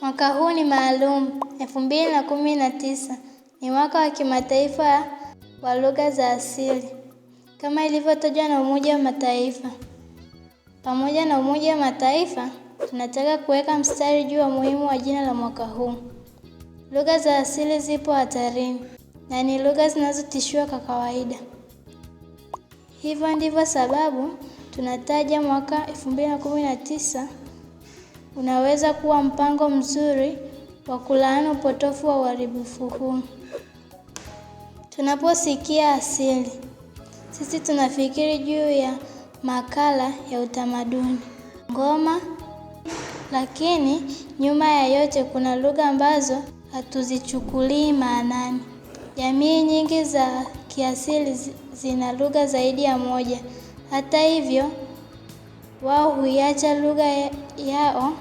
Mwaka huu ni maalum. 2019 ni mwaka wa kimataifa wa lugha za asili kama ilivyotajwa na Umoja wa Mataifa. Pamoja na Umoja wa Mataifa, tunataka kuweka mstari juu ya umuhimu wa jina la mwaka huu. Lugha za asili zipo hatarini na ni lugha zinazotishiwa kwa kawaida. Hivyo ndivyo sababu tunataja mwaka 2019 unaweza kuwa mpango mzuri wa kulaani upotofu wa uharibifu huu. Tunaposikia asili, sisi tunafikiri juu ya makala ya utamaduni, ngoma, lakini nyuma ya yote kuna lugha ambazo hatuzichukulii maanani. Jamii nyingi za kiasili zina lugha zaidi ya moja. Hata hivyo, wao huiacha lugha yao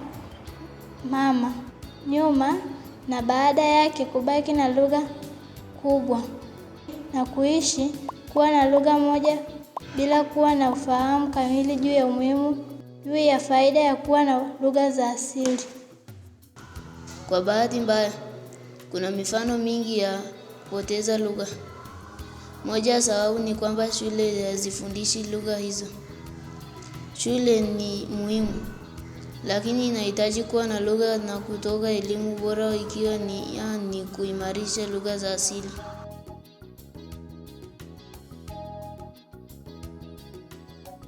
mama nyuma na baada yake kubaki na lugha kubwa na kuishi kuwa na lugha moja bila kuwa na ufahamu kamili juu ya faida ya kuwa na lugha za asili. Kwa bahati mbaya, kuna mifano mingi ya kupoteza lugha. Moja ya sababu ni kwamba shule hazifundishi lugha hizo. Shule ni muhimu, lakini inahitaji kuwa na lugha na kutoa elimu bora ikiwa ni kuimarisha lugha za asili.